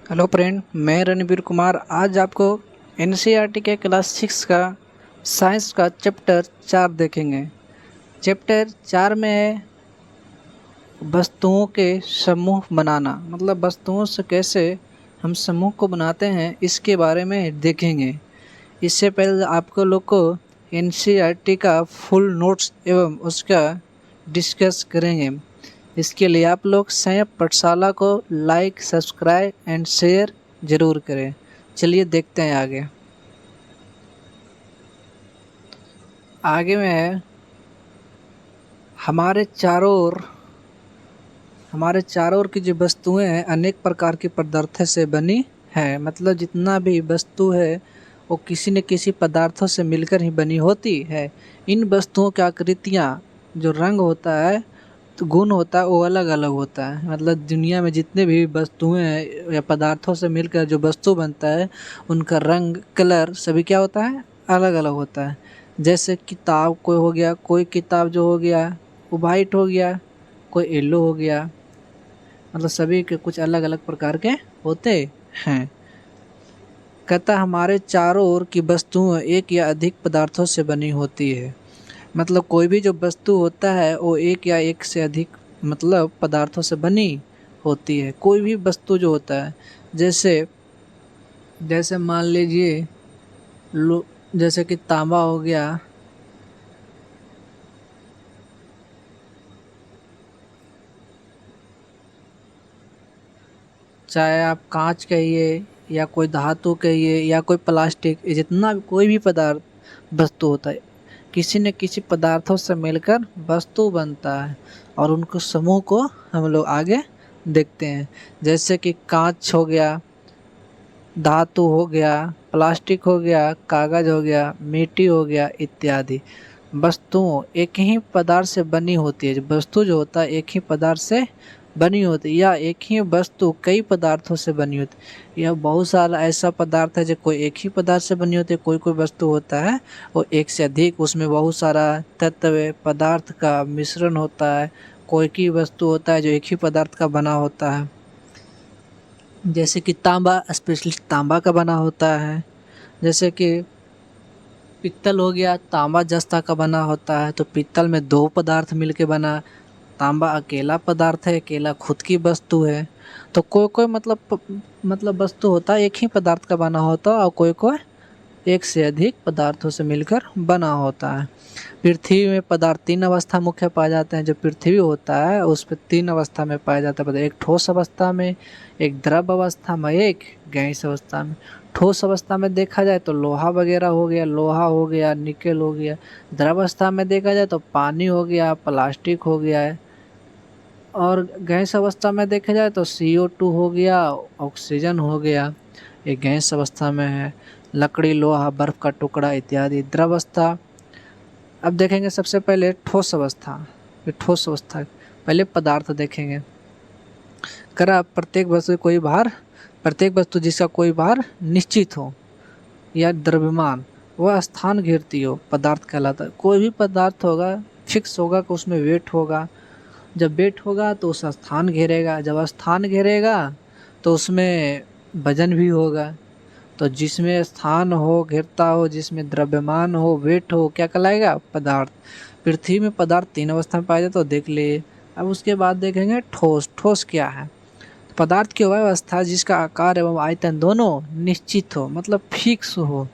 Hello friend, मैं रणबीर कुमार आज आपको एनसीईआरटी के क्लास 6 का साइंस का चैप्टर 4 देखेंगे। चैप्टर 4 में है वस्तुओं के समूह बनाना, मतलब वस्तुओं से कैसे हम समूह को बनाते हैं इसके बारे में देखेंगे। इससे पहले आपको लोग को एनसीईआरटी का फुल नोट्स एवं उसका डिस्कस करेंगे। इसके लिए आप लोग संयम पाठशाला को लाइक, सब्सक्राइब एंड शेयर जरूर करें। चलिए देखते हैं आगे में हमारे चारों ओर की जो वस्तुएं हैं अनेक प्रकार के पदार्थों से बनी है। मतलब जितना भी वस्तु है वो किसी न किसी पदार्थों से मिलकर ही बनी होती है। इन वस्तुओं की आकृतियाँ, जो रंग होता है तो गुण होता है वो अलग अलग होता है। मतलब दुनिया में जितने भी वस्तुएं हैं या पदार्थों से मिलकर जो वस्तु बनता है उनका रंग, कलर सभी क्या होता है, अलग अलग होता है। जैसे किताब कोई किताब जो हो गया वो वाइट हो गया, कोई येलो हो गया। मतलब सभी के कुछ अलग अलग प्रकार के होते हैं। कहता हमारे चारों ओर की वस्तुएं एक या अधिक पदार्थों से बनी होती है। मतलब कोई भी जो वस्तु होता है वो एक या एक से अधिक मतलब पदार्थों से बनी होती है। कोई भी वस्तु जो होता है, जैसे जैसे मान लीजिए लो जैसे कि तांबा हो गया, चाहे आप कांच कहिए या कोई धातु कहिए या कोई प्लास्टिक, ये जितना भी कोई भी पदार्थ वस्तु होता है किसी न किसी पदार्थों से मिलकर वस्तु बनता है। और उनको समूह को हम लोग आगे देखते हैं। जैसे कि कांच हो गया, धातु हो गया, प्लास्टिक हो गया, कागज हो गया, मिट्टी हो गया इत्यादि। वस्तुओं एक ही पदार्थ से बनी होती है। वस्तु जो होता है एक ही पदार्थ से बनी होती है, या एक ही वस्तु कई पदार्थों से बनी होती है। यह बहुत सारा ऐसा पदार्थ है जो कोई एक ही पदार्थ से बनी होती है। कोई कोई वस्तु होता है वो एक से अधिक, उसमें बहुत सारा तत्व पदार्थ का मिश्रण होता है। कोई की वस्तु होता है जो एक ही पदार्थ का बना होता है। जैसे कि तांबा स्पेशली तांबा का बना होता है। जैसे कि पित्तल हो गया, तांबा जस्ता का बना होता है। तो पित्तल में दो पदार्थ मिलके बना, तांबा अकेला पदार्थ है, अकेला खुद की वस्तु है। तो कोई कोई मतलब वस्तु होता है एक ही पदार्थ का बना होता है, और कोई कोई एक से अधिक पदार्थों से मिलकर बना होता है। पृथ्वी में पदार्थ तीन अवस्था मुख्य पाए जाते हैं। जो पृथ्वी होता है उस पर तीन अवस्था में पाया जाता है। एक ठोस अवस्था में, एक द्रव अवस्था में, एक गैस अवस्था में। ठोस अवस्था में देखा जाए तो लोहा वगैरह हो गया, लोहा हो गया, निकेल हो गया। द्रव अवस्था में देखा जाए तो पानी हो गया, प्लास्टिक हो गया है। और गैस अवस्था में देखा जाए तो CO2 हो गया, ऑक्सीजन हो गया। ये गैस अवस्था में है। लकड़ी, लोहा, बर्फ का टुकड़ा इत्यादि। द्रव अवस्था अब देखेंगे सबसे पहले ठोस अवस्था। ये ठोस अवस्था पहले पदार्थ देखेंगे। करा प्रत्येक वस्तु जिसका कोई भार निश्चित हो या द्रव्यमान वह स्थान घेरती हो पदार्थ कहलाता है। कोई भी पदार्थ होगा फिक्स होगा कि उसमें वेट होगा। जब वेट होगा तो उस स्थान घेरेगा, जब स्थान घेरेगा तो उसमें वजन भी होगा। तो जिसमें स्थान हो, घेरता हो, जिसमें द्रव्यमान हो, वेट हो, क्या कहलाएगा, पदार्थ। पृथ्वी में पदार्थ तीन अवस्था में पाए जाते, तो देख लिए। अब उसके बाद देखेंगे ठोस। ठोस क्या है? पदार्थ की वह अवस्था जिसका आकार एवं आयतन दोनों निश्चित हो, मतलब फिक्स हो।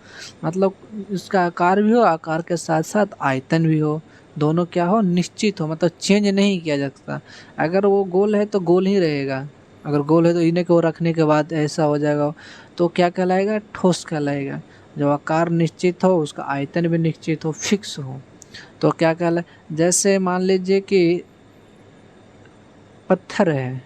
मतलब उसका आकार भी हो, आकार के साथ साथ आयतन भी हो, दोनों क्या हो, निश्चित हो। मतलब चेंज नहीं किया जा सकता। अगर वो गोल है तो गोल ही रहेगा, अगर गोल है तो इन्हें को रखने के बाद ऐसा हो जाएगा, तो क्या कहलाएगा, ठोस कहलाएगा। जब आकार निश्चित हो, उसका आयतन भी निश्चित हो, फिक्स हो, तो क्या कहलाए। जैसे मान लीजिए कि पत्थर है,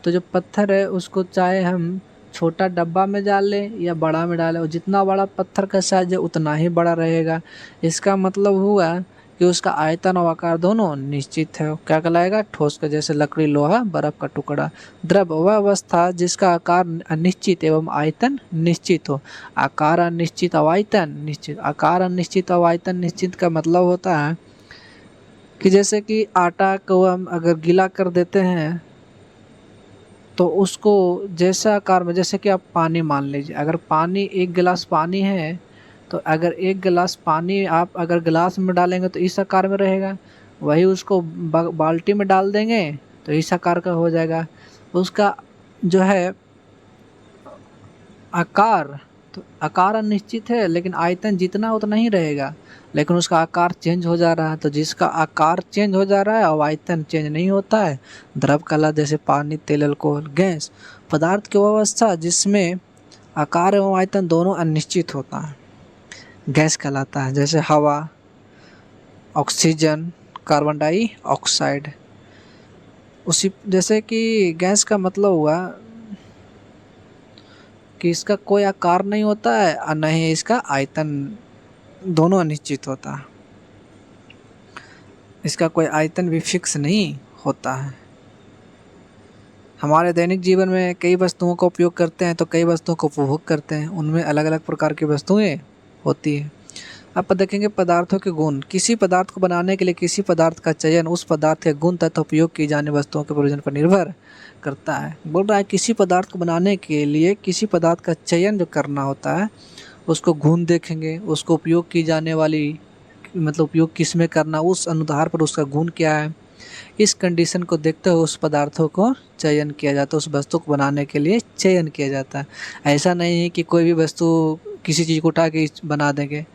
तो जो पत्थर है उसको चाहे हम छोटा डब्बा में डालें या बड़ा में डालें, और जितना बड़ा पत्थर का साइज है उतना ही बड़ा रहेगा। इसका मतलब हुआ कि उसका आयतन और आकार दोनों निश्चित है, क्या कहलाएगा, ठोस का। जैसे लकड़ी, लोहा, बर्फ का टुकड़ा। द्रव वह अवस्था जिसका आकार अनिश्चित एवं आयतन निश्चित हो। आकार अनिश्चित और आयतन निश्चित। आकार अनिश्चित और आयतन निश्चित का मतलब होता है कि जैसे कि आटा को हम अगर गीला कर देते हैं तो उसको जैसा आकार में, जैसे कि आप पानी मान लीजिए, अगर पानी 1 गिलास पानी है, तो अगर 1 गिलास पानी आप अगर गिलास में डालेंगे तो इस आकार में रहेगा, वही उसको बाल्टी में डाल देंगे तो इस आकार का हो जाएगा। उसका जो है आकार, तो आकार अनिश्चित है लेकिन आयतन जितना उतना ही रहेगा, लेकिन उसका आकार चेंज हो जा रहा है। तो जिसका आकार चेंज हो जा रहा है और आयतन चेंज नहीं होता है, द्रव कहलाता, जैसे पानी, तेल, अल्कोहल, गैस। पदार्थ की वो अवस्था जिसमें आकार एवं आयतन दोनों अनिश्चित होता है, गैस कहलाता है। जैसे हवा, ऑक्सीजन, कार्बन डाइऑक्साइड। उसी जैसे कि गैस का मतलब हुआ कि इसका कोई आकार नहीं होता है और न ही इसका आयतन, दोनों अनिश्चित होता है। इसका कोई आयतन भी फिक्स नहीं होता है। हमारे दैनिक जीवन में कई वस्तुओं का उपयोग करते हैं तो कई वस्तुओं का उपभोग करते हैं, उनमें अलग अलग प्रकार की वस्तुएं होती है। अब देखेंगे पदार्थों के गुण। किसी पदार्थ को बनाने के लिए किसी पदार्थ का चयन उस पदार्थ के गुण तथा उपयोग की जाने वस्तुओं के प्रयोजन पर निर्भर करता है। बोल रहा है किसी पदार्थ को बनाने के लिए किसी पदार्थ का चयन जो करना होता है, उसको गुण देखेंगे, उसको उपयोग की जाने वाली, मतलब उपयोग किस में करना, उस अनुसार पर उसका गुण क्या है, इस कंडीशन को देखते हुए उस पदार्थों को चयन किया जाता है, उस वस्तु को बनाने के लिए चयन किया जाता है। ऐसा नहीं है कि कोई भी वस्तु किसी चीज़ को उठा के बना देंगे।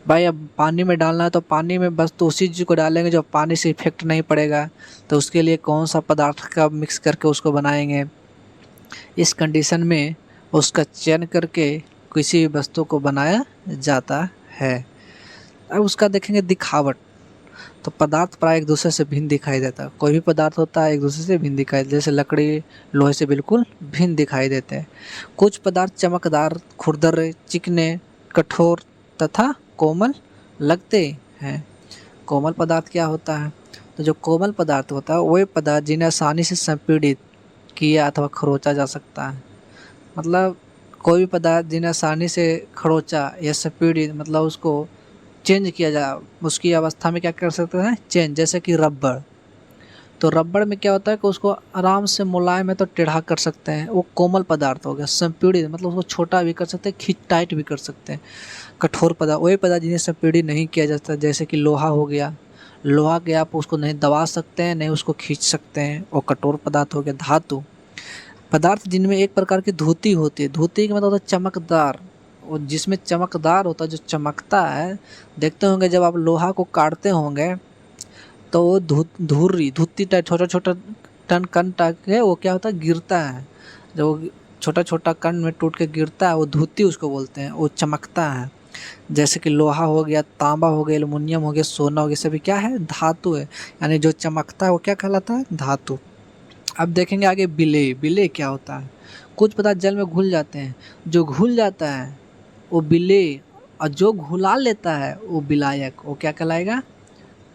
भाई अब पानी में डालना है तो पानी में बस तो उसी चीज़ को डालेंगे जो पानी से इफेक्ट नहीं पड़ेगा, तो उसके लिए कौन सा पदार्थ का मिक्स करके उसको बनाएंगे। इस कंडीशन में उसका चयन करके किसी वस्तु को बनाया जाता है। अब उसका देखेंगे दिखावट। तो पदार्थ प्राय एक दूसरे से भिन्न दिखाई देता है। कोई भी पदार्थ होता है एक दूसरे से भिन्न दिखाई देता है, जैसे लकड़ी लोहे से बिल्कुल भिन्न दिखाई देते हैं। कुछ पदार्थ चमकदार, खुरदरे, चिकने, कठोर तथा कोमल लगते हैं। कोमल पदार्थ क्या होता है? तो जो कोमल पदार्थ होता है वही पदार्थ जिन्हें आसानी से संपीड़ित किया अथवा खरोचा जा सकता है। मतलब कोई भी पदार्थ जिन्हें आसानी से खरोचा या संपीड़ित, मतलब उसको चेंज किया जा, उसकी अवस्था में क्या कर सकते हैं, चेंज। जैसे कि रबड़। तो रबड़ में क्या होता है कि उसको आराम से मुलायम है तो टेढ़ा कर सकते हैं, वो कोमल पदार्थ हो गया। संपीड़ित मतलब उसको छोटा भी कर सकते हैं, खींच टाइट भी कर सकते हैं। कठोर पदार्थ वही पदार्थ जिन्हें संपीड़ित नहीं किया जाता, जैसे कि लोहा हो गया। लोहा के आप उसको नहीं दबा सकते हैं, नहीं उसको खींच सकते हैं, वो कठोर पदार्थ हो गया। धातु पदार्थ जिनमें एक प्रकार की धुती होती है। धुती का मतलब होता है चमकदार, और जिसमें चमकदार होता है, जो चमकता है। देखते होंगे जब आप लोहा को काटते होंगे तो वो धुत्ती टाइप छोटा छोटा टन कण टाइप के वो क्या होता है, गिरता है। जो छोटा छोटा कण में टूट के गिरता है वो धुत्ती उसको बोलते हैं, वो चमकता है। जैसे कि लोहा हो गया, तांबा हो गया, एल्युमिनियम हो गया, सोना हो गया, सभी क्या है, धातु है। यानी जो चमकता है वो क्या कहलाता है, धातु। अब देखेंगे आगे विलेय। विलेय क्या होता है? कुछ पदार्थ जल में घुल जाते हैं, जो घुल जाता है वो विलेय, और जो घुला लेता है वो विलायक। वो क्या कहलाएगा,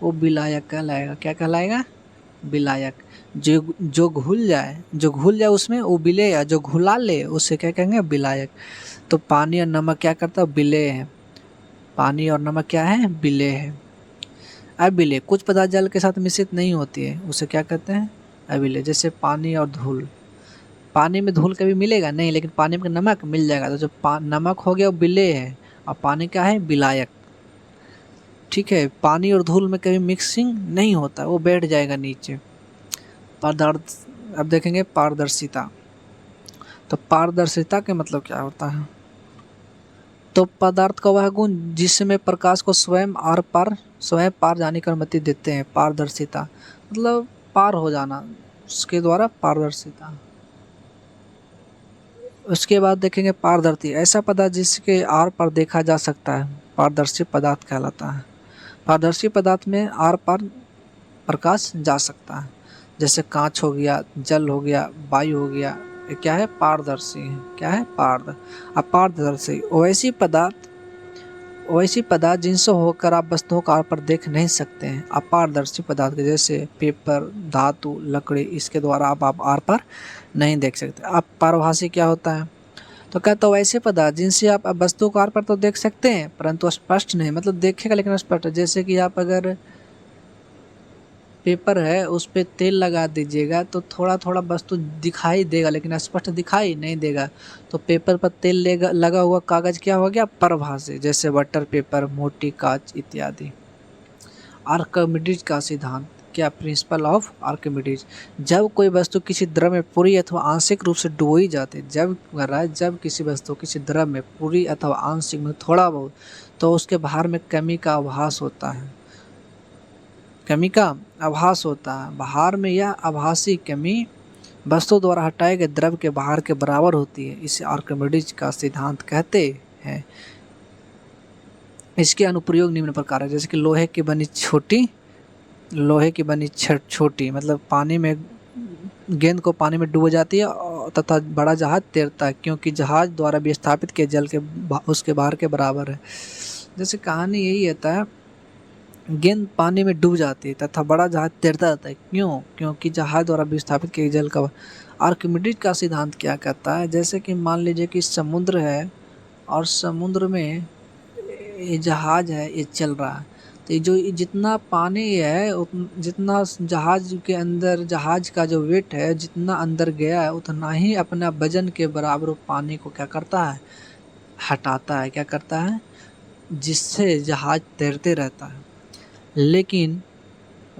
वो विलायक कहलाएगा। क्या कहलाएगा, विलायक। जो घुल जाए उसमें वो विलेय है, जो घुला ले उससे क्या कहेंगे, विलायक। तो पानी और नमक क्या करता है, विलेय है। पानी और नमक क्या है, विलेय है। अविलेय कुछ पदार्थ जल के साथ मिश्रित नहीं होती है, उसे क्या कहते हैं, अविलेय। जैसे पानी और धूल। पानी में धूल कभी मिलेगा नहीं, लेकिन पानी में नमक मिल जाएगा। तो जो नमक हो गया वो विलेय है, और पानी क्या है, विलायक। ठीक है, पानी और धूल में कभी मिक्सिंग नहीं होता, वो बैठ जाएगा नीचे। पदार्थ अब देखेंगे पारदर्शिता। तो पारदर्शिता के मतलब क्या होता है? तो पदार्थ का वह गुण जिसमें प्रकाश को स्वयं पार जाने की अनुमति देते हैं। पारदर्शिता मतलब पार हो जाना, उसके द्वारा पारदर्शिता। उसके बाद देखेंगे पारदर्शी। ऐसा पदार्थ जिसके आर पार देखा जा सकता है, पारदर्शी पदार्थ कहलाता है। पारदर्शी पदार्थ में आर पार प्रकाश जा सकता है। जैसे कांच हो गया, जल हो गया, वायु हो गया, ये क्या है, पारदर्शी है। क्या है, अपारदर्शी। वैसी पदार्थ जिनसे होकर आप वस्तुओं का आर पर देख नहीं सकते हैं। अपारदर्शी पदार्थ के जैसे पेपर, धातु, लकड़ी, इसके द्वारा आप आर पर नहीं देख सकते। अपारभासी क्या होता है? तो कहता है वैसे पदार्थ जिनसे आप वस्तु को आर पर तो देख सकते हैं परंतु स्पष्ट नहीं, मतलब देखेगा लेकिन स्पष्ट। जैसे कि आप अगर पेपर है उस पे तेल लगा दीजिएगा तो थोड़ा थोड़ा वस्तु दिखाई देगा, लेकिन स्पष्ट दिखाई नहीं देगा। तो पेपर पर तेल लगा हुआ कागज क्या हो गया? परभाषी, जैसे बटर पेपर, मोटी कांच इत्यादि। आर्किमिडीज का सिद्धांत क्या? Principle of Archimedes. जब कोई वस्तु किसी द्रव में पूरी अथवा आंशिक रूप से डुबोई जाती है, जब किसी वस्तु किसी द्रव में पूरी अथवा आंशिक में थोड़ा बहुत, तो उसके बाहर में कमी का आभास होता है। कमी का आभास होता है। बाहर में यह आभासी कमी वस्तु द्वारा हटाए गए द्रव के बाहर के बराबर होती है। इसे आर्किमिडीज का सिद्धांत कहते हैं। इसके अनुप्रयोग निम्न प्रकार है, जैसे कि लोहे की बनी छोटी, मतलब पानी में गेंद को पानी में डूब जाती है तथा बड़ा जहाज तैरता है, क्योंकि जहाज द्वारा विस्थापित किए जल के उसके बाहर के बराबर है। जैसे कहानी यही होता है, गेंद पानी में डूब जाती है तथा बड़ा जहाज तैरता रहता है। क्यों? क्योंकि जहाज द्वारा विस्थापित किए जल का। आर्किमिडीज का सिद्धांत क्या कहता है? जैसे कि मान लीजिए कि समुद्र है और समुद्र में ये जहाज है, ये चल रहा है, तो ये जो जितना पानी है जितना जहाज के अंदर, जहाज का जो वेट है जितना अंदर गया है, उतना ही अपना वजन के बराबर पानी को क्या करता है? हटाता है। क्या करता है? जिससे जहाज तैरते रहता है। लेकिन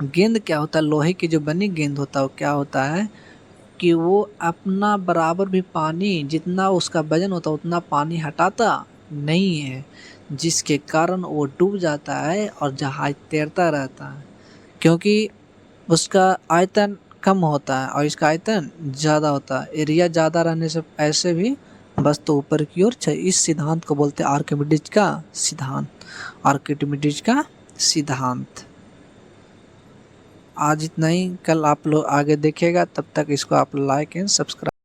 गेंद क्या होता है? लोहे की जो बनी गेंद होता है वो क्या होता है कि वो अपना बराबर भी पानी, जितना उसका वजन होता है उतना पानी हटाता नहीं है, जिसके कारण वो डूब जाता है और जहाज तैरता रहता है, क्योंकि उसका आयतन कम होता है और इसका आयतन ज़्यादा होता है। एरिया ज़्यादा रहने से ऐसे भी वस्तु ऊपर की ओर चले। इस सिद्धांत को बोलते हैं आर्किमिडीज का सिद्धांत। आर्किमिडीज का सिद्धांत। आज इतना ही, कल आप लोग आगे देखिएगा। तब तक इसको आप लाइक एंड सब्सक्राइब